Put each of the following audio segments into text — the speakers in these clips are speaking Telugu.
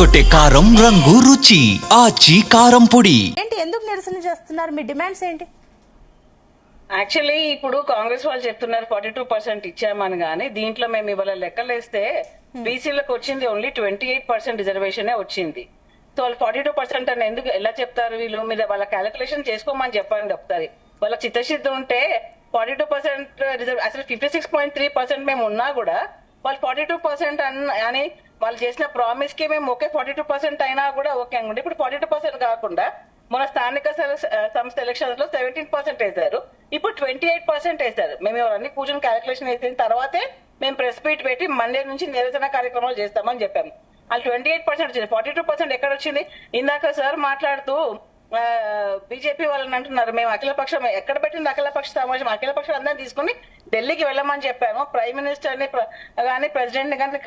ఎర్రగొట్టే కారం రంగు రుచి ఆచి కారం పొడి. ఏంటి ఎందుకు నిరసన చేస్తున్నారు? మీ డిమాండ్స్ ఏంటి? యాక్చువల్లీ ఇప్పుడు కాంగ్రెస్ వాళ్ళు చెప్తున్నారు 42% ఇచ్చామని, కానీ దీంట్లో మేము ఇవాళ లెక్కలేస్తే బీసీలకు వచ్చింది ఓన్లీ 28% రిజర్వేషన్ వచ్చింది. సో వాళ్ళు 42% అని ఎందుకు ఎలా చెప్తారు? వీళ్ళు మీద వాళ్ళ క్యాలిక్యులేషన్ చేసుకోమని చెప్పండి ఒకసారి. వాళ్ళ చిత్తశుద్ధి ఉంటే 42% రిజర్వ్, అసలు 56.3% మేము ఉన్నా కూడా వాళ్ళు 42% అని వాళ్ళు చేసిన ప్రామిస్ కి మేము ఓకే 42% అయినా కూడా ఓకే అనుకోండి. ఇప్పుడు 42% కాకుండా మన స్థానిక సంస్థ ఎలక్షన్స్ లో 17% వేశారు, ఇప్పుడు 28% వేశారు. మేము ఎవరన్నీ కూర్చొని క్యాలిక్యులేషన్ వేసిన తర్వాతే మేము ప్రెస్ మీట్ పెట్టి మండే నుంచి నిరసన కార్యక్రమాలు చేస్తామని చెప్పాము. వాళ్ళు 28% వచ్చింది, 42% ఎక్కడ వచ్చింది? ఇందాక సార్ మాట్లాడుతూ బీజేపీ వాళ్ళని అంటున్నారు మేము అఖిలపక్షం ఎక్కడ పెట్టింది? అఖిలపక్ష సమావేశం అఖిలపక్షం అందరినీ తీసుకుని ఢిల్లీకి వెళ్ళమని చెప్పాము. ప్రైమ్ మినిస్టర్ ని కానీ ప్రెసిడెంట్ ని కానీ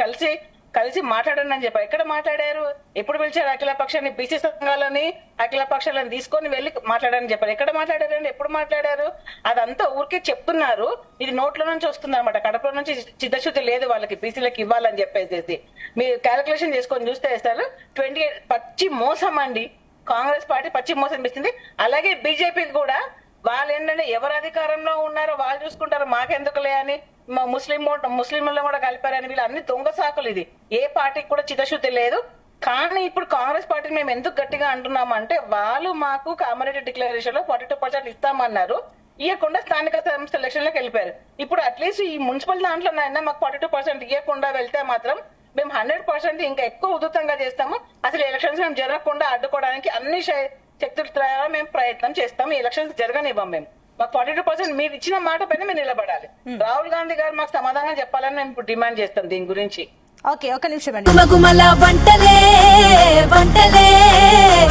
కలిసి మాట్లాడండి అని చెప్పారు. ఎక్కడ మాట్లాడారు? ఎప్పుడు పిలిచారు అఖిలపక్షాన్ని? బీసీ సంఘాలని అఖిలపక్షాలను తీసుకొని వెళ్ళి మాట్లాడని చెప్పారు. ఎక్కడ మాట్లాడారండి? ఎప్పుడు మాట్లాడారు? అదంతా ఊరికే చెప్తున్నారు. ఇది నోట్ల నుంచి వస్తుంది అనమాట, కడపలో నుంచి చిత్తశుద్ధి లేదు వాళ్ళకి బీసీలకు ఇవ్వాలని చెప్పేసి. మీరు క్యాలిక్యులేషన్ చేసుకొని చూస్తే సార్ 28 పచ్చి మోసం అండి. కాంగ్రెస్ పార్టీ పచ్చి మోసం ఇస్తుంది. అలాగే బీజేపీకి కూడా వాళ్ళు ఏంటంటే ఎవరు అధికారంలో ఉన్నారో వాళ్ళు చూసుకుంటారు, మాకెందుకులే అని ముస్లింలను కూడా కలిపారని వీళ్ళు అన్ని దొంగ సాకులు. ఇది ఏ పార్టీకి కూడా చిత్తశుద్ధి లేదు. కానీ ఇప్పుడు కాంగ్రెస్ పార్టీ మేము ఎందుకు గట్టిగా అంటున్నామంటే వాళ్ళు మాకు కామారెడ్డి డిక్లరేషన్ లో 42% ఇస్తామన్నారు, ఇవ్వకుండా స్థానిక సంస్థ ఎలక్షన్ లోకి వెళ్ళిపోయారు. ఇప్పుడు అట్లీస్ట్ ఈ మున్సిపల్ దాంట్లోనైనా మాకు 42% ఇవ్వకుండా వెళ్తే మాత్రం మేము 100% ఇంకా ఎక్కువ ఉధృతంగా చేస్తాము. అసలు ఎలక్షన్స్ మేము జరగకుండా అడ్డుకోవడానికి అన్ని శక్తుల ద్వారా మేము ప్రయత్నం చేస్తాము. ఈ ఎలక్షన్స్ జరగనివ్వం. మేము మాకు 42% మీరు ఇచ్చిన మాట పైన మీరు నిలబడాలి. రాహుల్ గాంధీ గారు మాకు సమాధానం చెప్పాలని మేము ఇప్పుడు డిమాండ్ చేస్తాం దీని గురించి. ఓకే, ఒక నిమిషం అండి.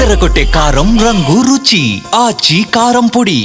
ఎర్రగొట్టే కారం రంగు రుచి ఆచి కారం పొడి.